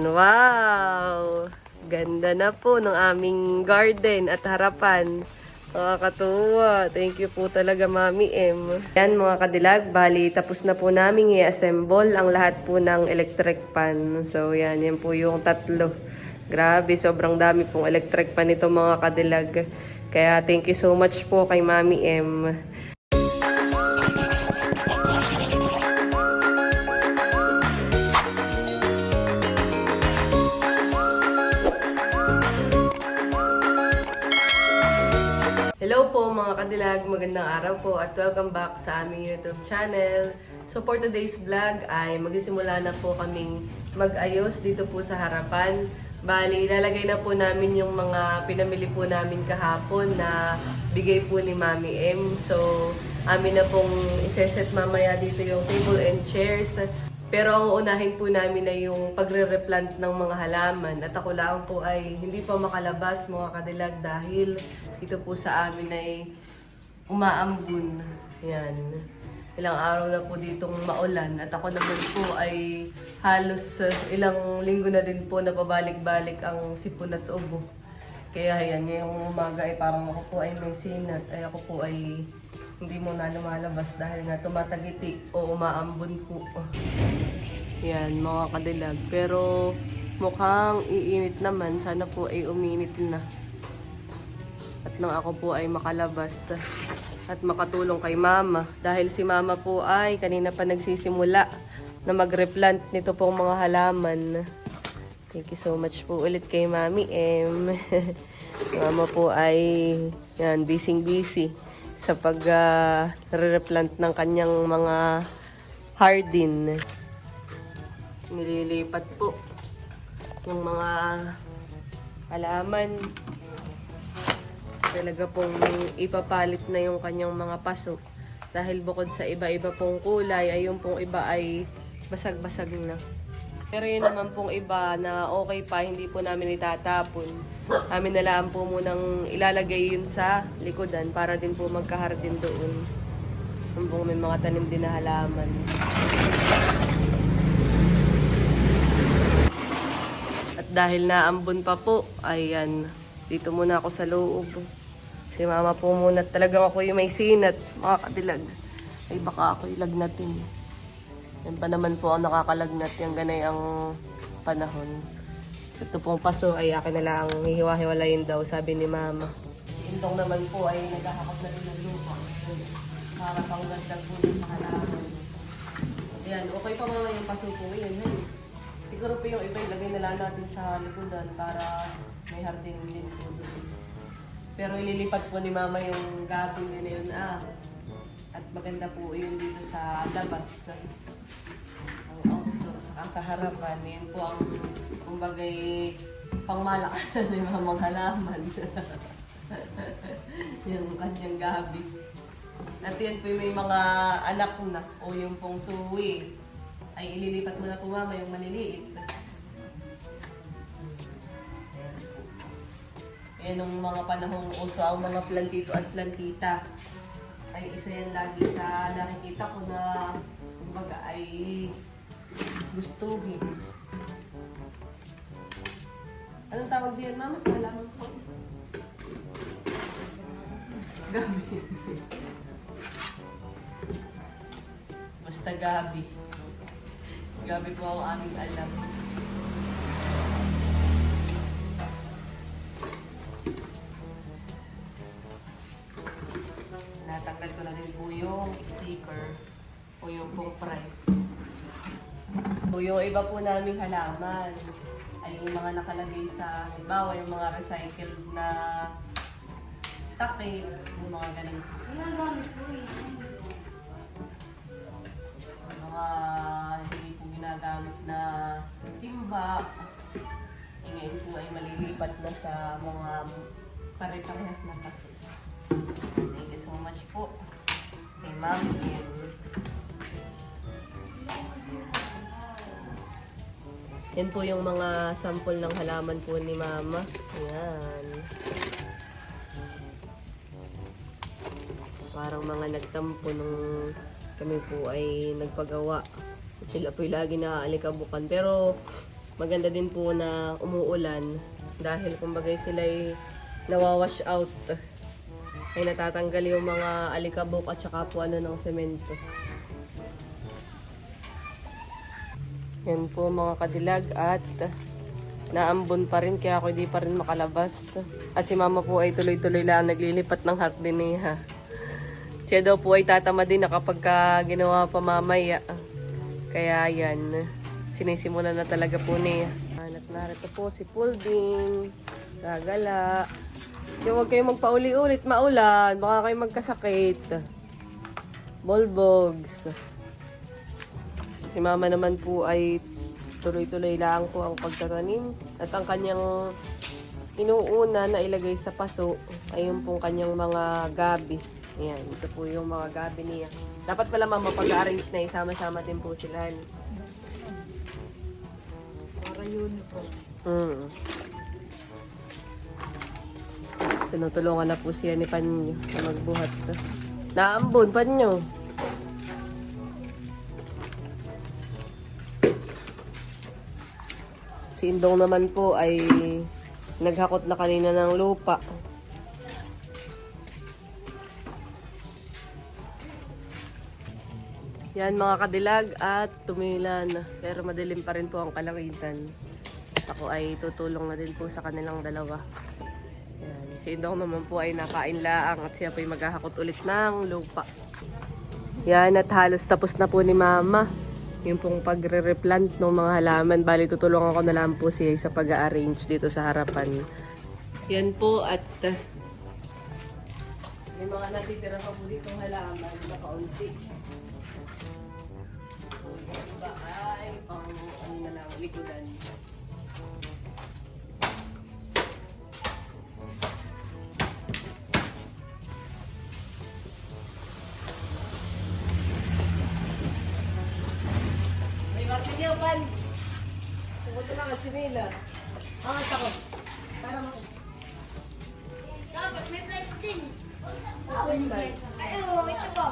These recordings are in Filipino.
Wow! Ganda na po ng aming garden at harapan. Nakakatuwa. Thank you po talaga, Mami M. Yan mga kadilag, bali tapos na po namin i-assemble ang lahat po ng electric pan. So yan po yung tatlo. Grabe, sobrang dami pong electric pan ito mga kadilag. Kaya thank you so much po kay Mami M. Hello po mga kadilag, magandang araw po at welcome back sa aming YouTube channel. So for today's vlog ay magsisimula na po kaming mag-ayos dito po sa harapan. Bali, ilalagay na po namin yung mga pinamili po namin kahapon na bigay po ni Mami M. So amin na pong iseset mamaya dito yung table and chairs. Pero ang unahin po namin ay yung pagre-replant ng mga halaman. At ako lang po ay hindi pa makalabas mga kadilag dahil dito po sa amin ay umaambun. Yan. Ilang araw na po ditong maulan. At ako naman po ay halos ilang linggo na din po na pabalik-balik ang sipon at ubo. Kaya yan, ngayong umaga ay parang ako po ay may sinat. Ay ako po ay hindi mo na lumalabas dahil nga tumatagiti o umaambon po. Yan mga kadilag. Pero mukhang iinit naman. Sana po ay uminit na. At nang ako po ay makalabas at makatulong kay Mama. Dahil si Mama po ay kanina pa nagsisimula na mag-replant nito pong mga halaman. Thank you so much po ulit kay Mami M. Mama po ay yan, busy sa pag-replant ng kanyang mga hardin. Nililipat po yung mga halaman. Talaga pong ipapalit na yung kanyang mga paso. Dahil bukod sa iba-iba pong kulay, ay yung pong iba ay basag-basag na. Pero yun naman pong iba na okay pa, hindi po namin itatapon. Amin na lang po munang ilalagay yun sa likodan para din po magkahardin doon. Yung pong may mga tanim din na halaman. At dahil naambon pa po, ayan, dito muna ako sa loob. Si Mama po muna, talagang ako yung may sinat, mga kadilag. Ay baka ako ilagnatin. Yan pa naman po ang nakakalagnat, yung ganay ang panahon. Ito pong paso ay akin na lang hihiwa-hiwalayin daw, sabi ni Mama. Si Indong naman po ay naghahakot na rin ng lupa. Para pang dagdag po sa halaman. Ayan, okay pa mga yung paso po ngayon. Hey. Siguro po yung iba ilagay na lang natin sa likodan para may hardin din po doon. Pero ililipat po ni Mama yung gabi niya na yun. At maganda po yun dito sa labas. Sa harapan, yun po ang kumbagay pangmalakasan ng mga halaman. Yung kanyang gabi. At yan po may mga anak na o yung pong suwi ay ililipat mo na po Mama yung maliliit. Yan yung mga panahong uso ang mga plantito at plantita. Ay isa yan lagi sa nakikita ko na kumbaga ay gustuhin. Anong tawag diyan, Mama? Sa halaman ko? Gabi. Basta gabi. Gabi po ang aming alam. Natanggal ko na din po yung sticker o yung pong price. So, yung iba po naming halaman ay yung mga nakalagay sa, halimbawa, yung mga recycled na takip, yung mga ganun. Yung mga hindi po ginagamit na timba, ngayon po ay malilipat na sa mga pare-parehas na paso. Thank you so much po kay Mami M. Yan po yung mga sample ng halaman po ni Mama. Ayan. Parang mga nagtampo nung kami po ay nagpagawa. Sila po lagi na alikabukan. Pero maganda din po na umuulan dahil kumbaga sila'y nawawash out. Ay natatanggal yung mga alikabok at saka po ano ng semento. Yan po mga kadilag at naambon pa rin kaya ako hindi pa rin makalabas. At si mama po ay tuloy-tuloy lang naglilipat ng hardiniha. Siya daw po ay tatama din na kapag ginawa pa mamaya. Kaya yan, sinisimulan na talaga po niya. At narito po si Pulding, gagala. Kaya huwag kayong magpauli-ulit, maulan, baka kayo magkasakit. Bolbogs. Si mama naman po ay tuloy-tuloy lang po ang pagtatanim. At ang kanyang inuuna na ilagay sa paso ay yung pong kanyang mga gabi. Ayan, ito po yung mga gabi niya. Dapat pala mama pag-arrange na isama-sama din po sila. Para yun po. Tinutulungan na po siya ni Panyo na magbuhat. Naambon, Panyo. Si Indong naman po ay naghakot na kanina ng lupa. Yan mga kadilag at tumila na. Pero madilim pa rin po ang kalangitan. Ako ay tutulong na din po sa kanilang dalawa. Yan. Si Indong naman po ay nakain laang at siya po ay maghahakot ulit ng lupa. Yan at halos tapos na po ni Mama. Yung pong pagre-replant ng mga halaman. Bali, tutulungan ko na lang po siya sa pag-arrange dito sa harapan. Yan po at may mga natitira pa po dito halaman na kaunti. Ba ay pang ano na lang, likudan. Martilyo, Pan. Pumunta lang ang sinila. Angat ako. Para mo. Dapat may price din. Ay, guys. Ay, oo, ito po.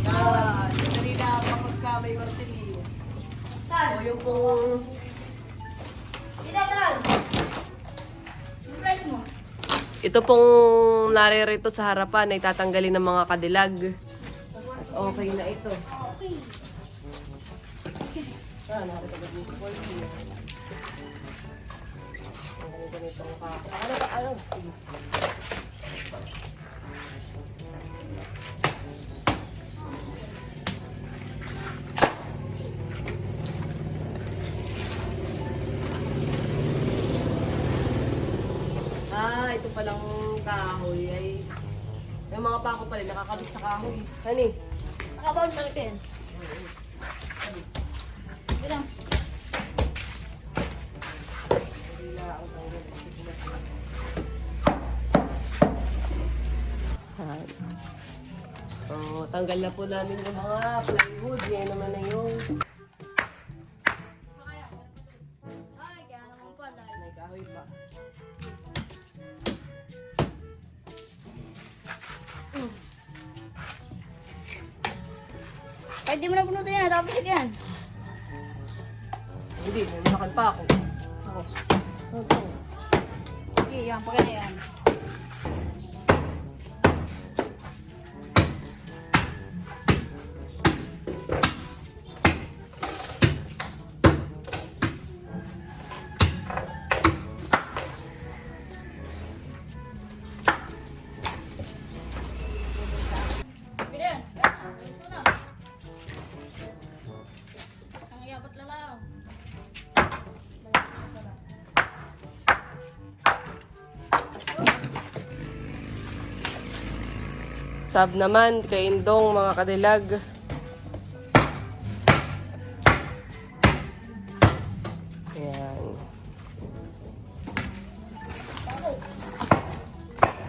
Dali na kapag ka may martilyo. Saan? O yung pong... Itatran. Yung price mo. Ito pong naririto sa harapan ay tatanggalin ng mga kadilag. Okay na ito. Okay. Narito ba dito po? Ang ganito ang kako. Ano ba? Ano? Ito palang kahoy ay may mga pako pala nakakabit sa kahoy. Hani? Nakabaon sa akin. Bilang. So, tanggal na po namin yung mga plywood. Yan naman na yung Ay, kaya naman pala. may kahoy pa. Kahit di mo na punutin yan, tapos yan. Hindi, may makan pa ako. Ako. Sige, yan, pagkaya yan. Sige din. Ito na. Ang iyapat lalaw. Sab naman kay Indong mga kadilag. Ayan.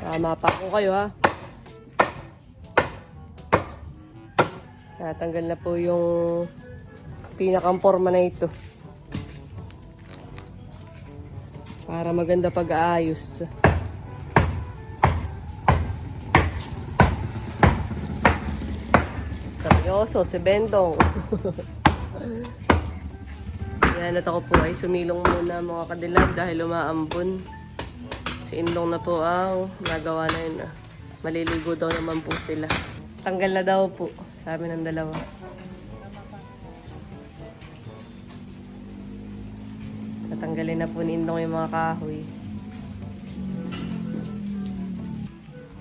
Tama pa ako kayo ha. Natanggal na po yung pinakang forma na ito. Para maganda pag-aayos. Sabi Yoso, si Bendong. Yan, at ako po ay sumilong muna mga kadilag dahil umaambon. Si Indong na po ang nagawa na yun. Maliligo daw naman po sila. Tanggal na daw po, sabi ng dalawa. Natanggalin na po ni Indong yung mga kahoy.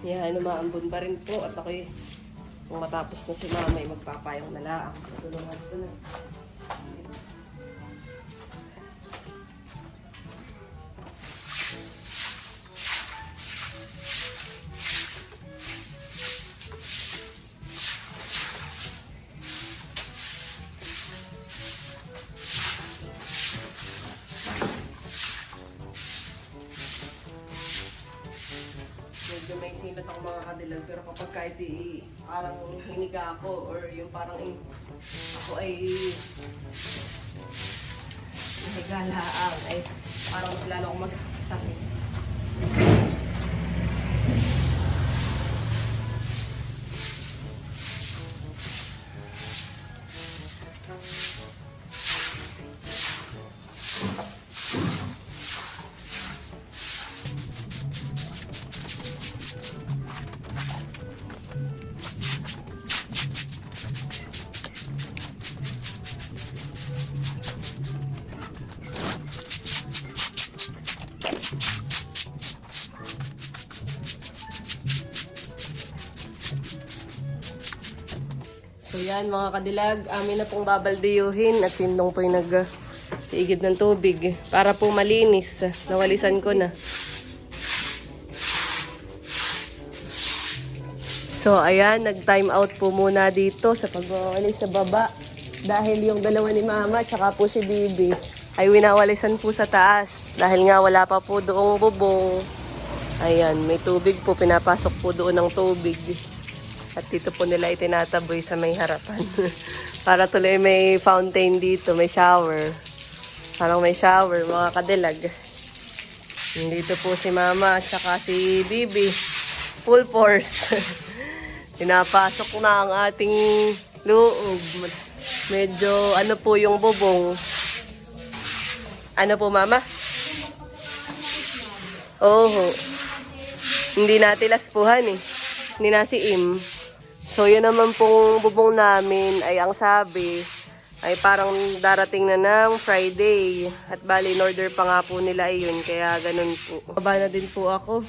Yan, umaambon pa rin po at ako'y kung matapos na si mama ay magpapayong na lang. Tutulungan ko na. Medyo may sinat ako mga kadilag, pero kapag kahit parang hiniga ako or yung parang ako ay higa laang ay parang mas lalo akong magkakasakit. So yan mga kadilag, amin na pong babaldiyuhin at sindong po yung nag-iigib ng tubig para po malinis. Nawalisan ko na. So ayan, nag-time out po muna dito sa pagwawalis sa baba. Dahil yung dalawa ni Mama tsaka po si Bibi ay winawalisan po sa taas. Dahil nga wala pa po doong bubong. Ayan, may tubig po, pinapasok po doon ng tubig. At dito po nila itinataboy sa may harapan. Para tuloy may fountain dito, may shower. Parang may shower, mga kadilag. Dito po si Mama at saka si Bibi. Full force. Pinapasok na ang ating loob. Medyo ano po yung bubong. Ano po, Mama? Oo. Hindi natilaspuhan eh. Hindi nasiim. So, yun naman pong bubong namin ay ang sabi ay parang darating na ng Friday. At bali, in order pa nga po nila yun. Kaya ganun po. Baba na din po ako.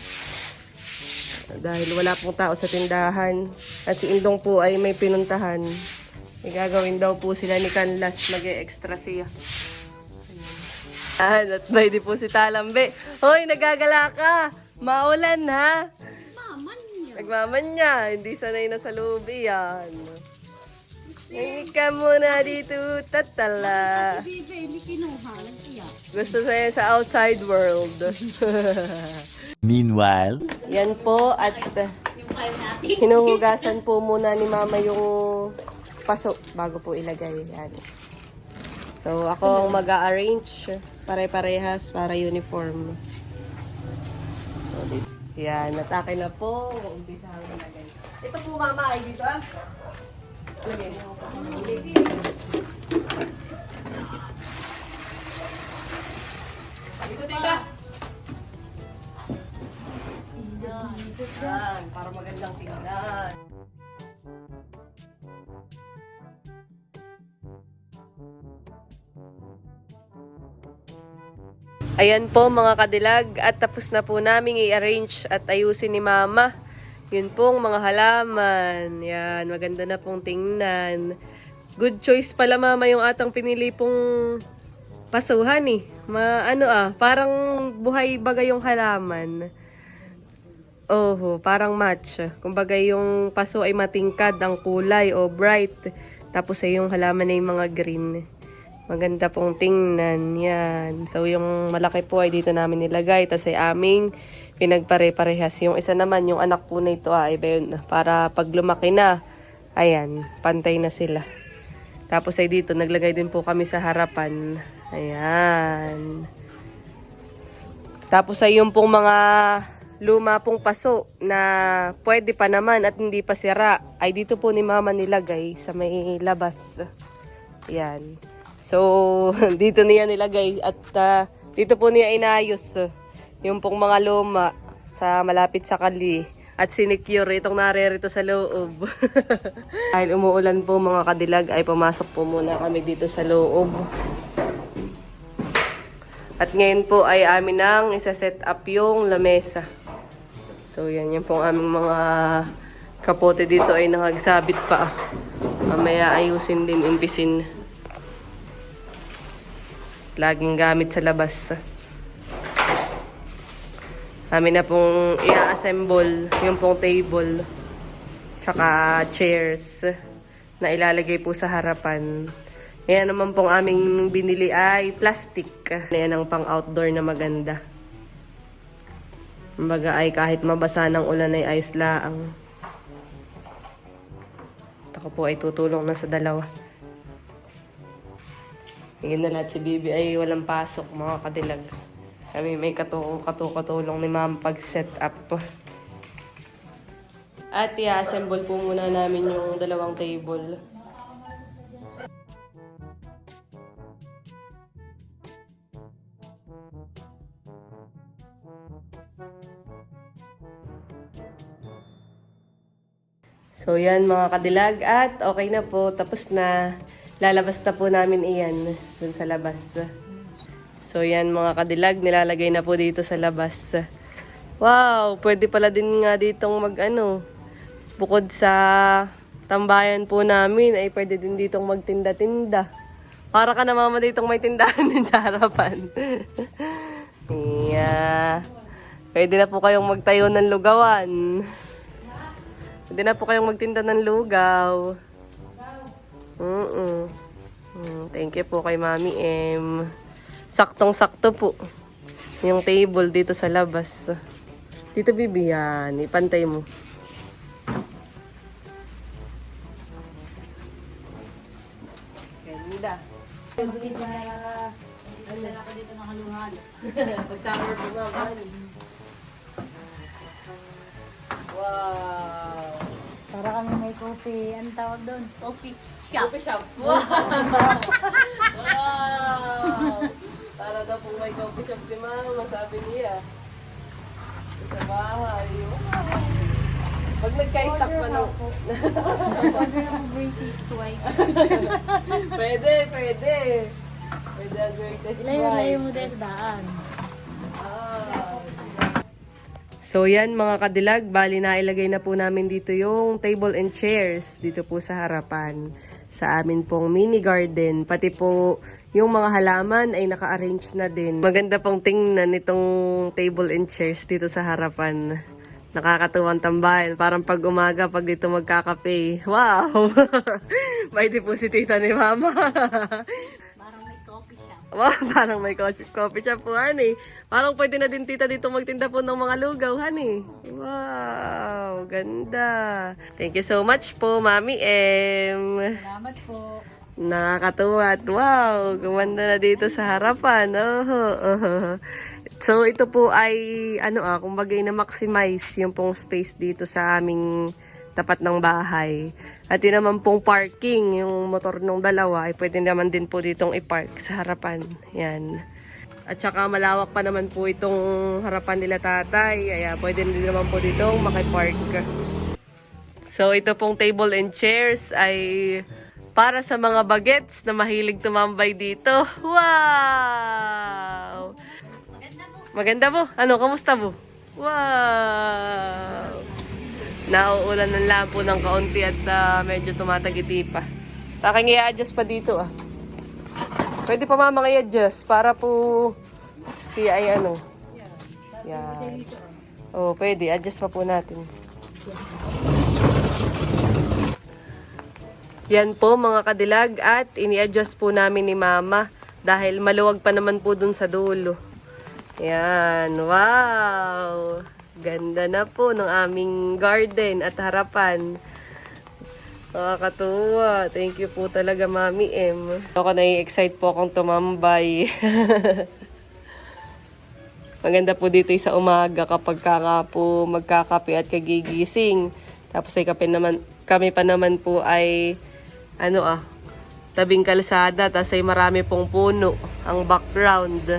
Dahil wala pong tao sa tindahan. At si Indong po ay may pinuntahan. Gagawin daw po sila ni Canlas. Mag-e-extra siya. At may di po si Talambe. Hoy, nagagala ka! Maulan ha! Nagmaman niya, hindi sanay na sa loob yan. Hindi ka muna dito, tatala. Gusto sa'yo sa outside world. Meanwhile, Yan po, at hinuhugasan po muna ni Mama yung paso bago po ilagay. Yan. So, ako ang mag-a-arrange. Pare-parehas para uniform. So, yan, natake na po. Umpisa ang ilagay. Ito po, Mama, ay dito ah. Lagay mo. Ilagay. Dito, tita. Yan, para magandang tingnan. Ayan po mga kadilag, at tapos na po namin i-arrange at ayusin ni Mama. Yun pong mga halaman. Yan, maganda na pong tingnan. Good choice pala Mama yung atang pinili pong pasuhan eh. Parang buhay bagay yung halaman. Oho, parang match. Kumbaga yung paso ay matingkad ang kulay o bright. Tapos ay yung halaman ay mga green. Maganda pong tingnan. Yan. So, yung malaki po ay dito namin nilagay. Tapos ay aming pinagpare-parehas. Yung isa naman, yung anak po na ito ay yun, para pag lumaki na, ayan, pantay na sila. Tapos ay dito, naglagay din po kami sa harapan. Ayan. Tapos ay yung pong mga luma pong paso na pwede pa naman at hindi pa sira, ay dito po ni Mama nilagay sa may labas. Yan. So, dito niya nilagay at dito po niya inayos yung pong mga luma sa malapit sa kali at sinecure itong narerito sa loob. Dahil umuulan po mga kadilag ay pumasok po muna kami dito sa loob. At ngayon po ay amin nang isa-set up yung lamesa. So yan yung pong aming mga kapote dito ay nakagsabit pa. Mamaya ayusin din, impisin. Laging gamit sa labas. Amin na pong i-assemble yung pong table. Tsaka chairs na ilalagay po sa harapan. Ayan naman pong aming binili ay plastic. Ayan ang pang outdoor na maganda. Kumbaga ay kahit mabasa ng ulan ay ayos laang. Ako po ay tutulong na sa dalawa. Ngayon na lahat si Bibi ay walang pasok mga kadilag. Kami may katulong ni Ma'am pag-set up. At i-assemble po muna namin yung dalawang table. So yan mga kadilag at okay na po, tapos na. Lalabas na po namin iyan dun sa labas. So yan mga kadilag, nilalagay na po dito sa labas. Wow, pwede pala din nga ditong bukod sa tambayan po namin ay pwede din ditong magtinda-tinda. Para ka na mama ditong may tindahan din sa harapan. Yeah. Pwede na po kayong magtayo ng lugawan. Pwede na po kayong magtinda ng lugaw. Thank you po kay Mami M. Saktong-sakto po yung table dito sa labas. Dito Bibi yan, ipantay mo. Ganda. Dala ko dito ng halungan. Pag summer bumaban. Wow! Para kami may coffee. Anong tawag doon? Coffee shop. Coffee shop. Wow! Wow! Para daw po may coffee shop si Mama, sabi niya. Sa bahay. Wow! Pag nagka-stock pa ng... Order ako British twice. Pwede, pwede. Pwede ang greatest Ilayo mo dito daan. So yan mga kadilag, bali na ilagay na po namin dito yung table and chairs dito po sa harapan sa amin pong mini garden. Pati po yung mga halaman ay naka-arrange na din. Maganda pong tingnan itong table and chairs dito sa harapan. Nakakatuwang tambayan. Parang pag umaga, pag dito magkakape. Wow! May di po si tita ni Mama. Parang may coffee shop. Wow, parang may coffee shop po, honey. Parang pwede na din tita dito magtinda po ng mga lugaw, honey. Wow, ganda. Thank you so much po, Mami M. Salamat po. Nakakatuwa at wow, gumanda na dito sa harapan. So ito po ay kumbaga na-maximize yung pong space dito sa aming tapat ng bahay. At yun naman pong parking, yung motor ng dalawa ay pwede naman din po ditong i-park sa harapan. Yan. At saka malawak pa naman po itong harapan nila tatay. Kaya pwede din naman po ditong makipark. So ito pong table and chairs ay para sa mga bagets na mahilig tumambay dito. Wow! Maganda po. Ano, kamusta po? Wow! Nauulan ng lampo ng kaunti at medyo tumatagiti pa. Taking i-adjust pa dito Pwede pa mamang i-adjust para po ay Yan. Oh, pwede. Adjust pa po natin. Yan po mga kadilag at ini-adjust po namin ni Mama dahil maluwag pa naman po dun sa dulo. Yan. Wow! Ganda na po ng aming garden at harapan. Nakakatuwa. Thank you po talaga, Mami M. Ako na-excite po akong tumambay. Maganda po dito sa umaga kapag ka po magkakape at kagigising. Tapos ay kami pa naman po ay tabing kalsada. Tapos ay marami pong puno ang background.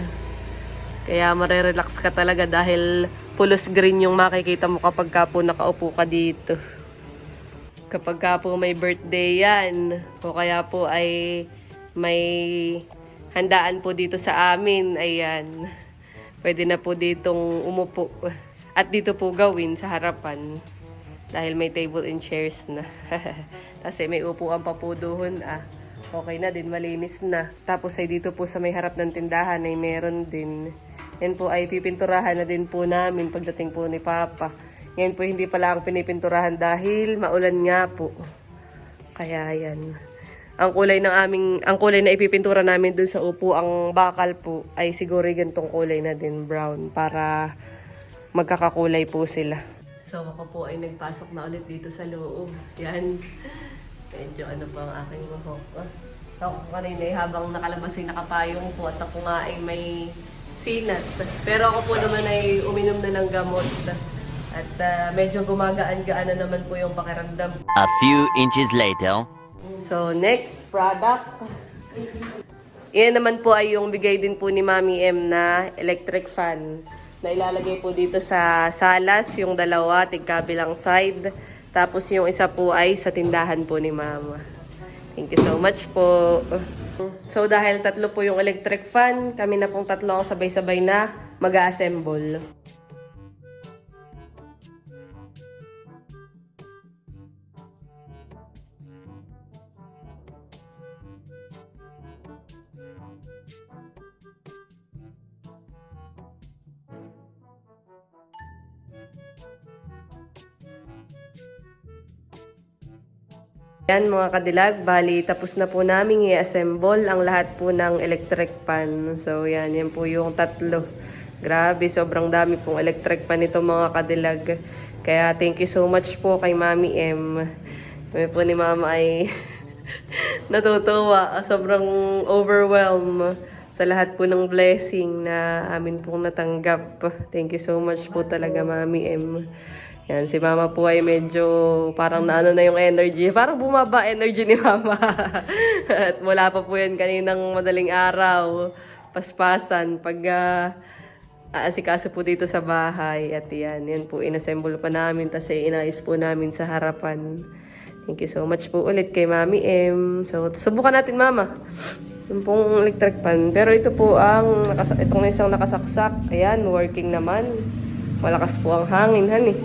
Kaya marerelax ka talaga dahil pulos green yung makikita mo kapag ka po nakaupo ka dito. Kapag ka po may birthday yan, o kaya po ay may handaan po dito sa amin, ayan. Pwede na po ditong umupo. At dito po gawin sa harapan. Dahil may table and chairs na. Kasi may upuan pa po doon. Okay na din, malinis na. Tapos ay dito po sa may harap ng tindahan ay meron din. Yan po ay pipinturahan na din po namin pagdating po ni Papa. Ngayon po hindi pala ang pinipinturahan dahil maulan nga po. Kaya yan. Ang kulay na ipipintura namin dun sa upo, ang bakal po, ay siguro ganitong kulay na din, brown, para magkakakulay po sila. So ako po ay nagpasok na ulit dito sa loob. Yan. Medyo pa ang aking buhok. Ako kanina habang nakalabas ay nakapayong po at ako nga ay may sinat. Pero ako po naman ay uminom na ng gamot. At medyo gumagaan-gaan na naman po yung pakiramdam. A few inches later. So, next product. Yan naman po ay yung bigay din po ni Mami M na electric fan. Na ilalagay po dito sa salas, yung dalawa, tigkabilang side. Tapos yung isa po ay sa tindahan po ni Mama. Thank you so much po. So, dahil tatlo po yung electric fan, kami na pong tatlo ang sabay-sabay na mag-assemble. Yan mga kadilag, bali tapos na po namin i-assemble ang lahat po ng electric pan. So yan po yung tatlo. Grabe, sobrang dami pong electric pan ito mga kadilag. Kaya thank you so much po kay Mami M. Kami po ni Mama ay natutuwa. Sobrang overwhelmed sa lahat po ng blessing na amin pong natanggap. Thank you so much po talaga Mami M. Yan, si Mama po ay medyo parang naano na yung energy. Parang bumaba energy ni Mama. At wala pa po yan kaninang madaling araw. Paspasan pag aasikaso po dito sa bahay. At yan po, inassemble pa namin. Tapos inayos po namin sa harapan. Thank you so much po ulit kay Mami M. So, subukan natin Mama. Yung pong electric pan. Pero ito po itong isang nakasaksak. Ayan, working naman. Malakas po ang hangin, honey.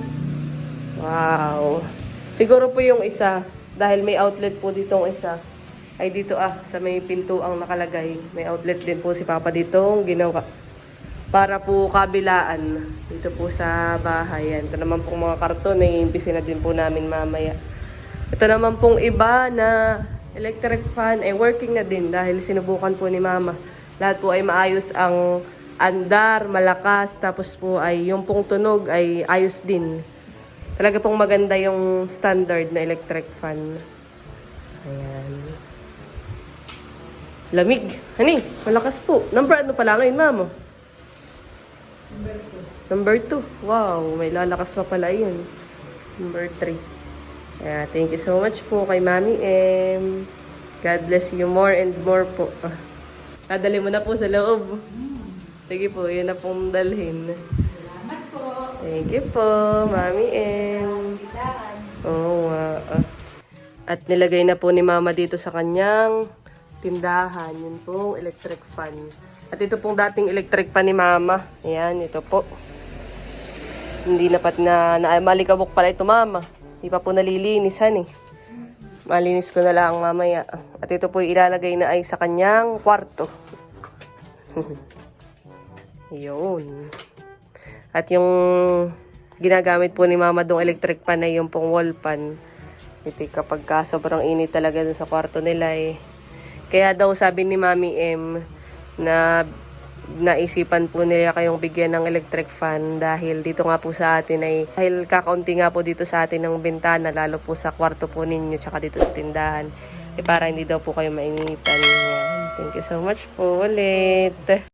Wow. Siguro po yung isa, dahil may outlet po ditong isa, ay dito sa may pinto ang nakalagay. May outlet din po si Papa ditong ginawa. Para po kabilaan dito po sa bahay. Yan. Ito naman pong mga karton ay impisin na din po namin mamaya. Ito naman pong iba na electric fan ay working na din dahil sinubukan po ni Mama. Lahat po ay maayos ang andar, malakas, tapos po ay yung pong tunog ay ayos din. Talaga pong maganda yung standard na electric fan. Ayan. Lamig. Hani, malakas po. Number ano pala ngayon, Mama? Number 2. Wow, may lalakas pa pala yun. Number 3. Kaya, thank you so much po kay Mami M. God bless you more and more po. Dadali mo na po sa loob. Sige po, yun na pong dalhin. Thank you po, Mami M. Oo nga. At nilagay na po ni Mama dito sa kanyang tindahan. Yun pong electric fan. At ito pong dating electric fan ni Mama. Ayan, ito po. Hindi napat na malikabok pala ito, Mama. Hindi pa po nalilinisan eh. Malinis ko na lang mamaya. At ito po ilalagay na ay sa kanyang kwarto. Yun. At yung ginagamit po ni Mama dong electric pan ay yung pong wall pan. Ito kapag sobrang init talaga dun sa kwarto nila eh. Kaya daw sabi ni Mami M na naisipan po nila kayong bigyan ng electric fan dahil dito nga po sa atin ay dahil kakaunti nga po dito sa atin ng bintana lalo po sa kwarto po ninyo tsaka dito sa tindahan. Para hindi daw po kayo mainitan. Yan. Thank you so much po ulit.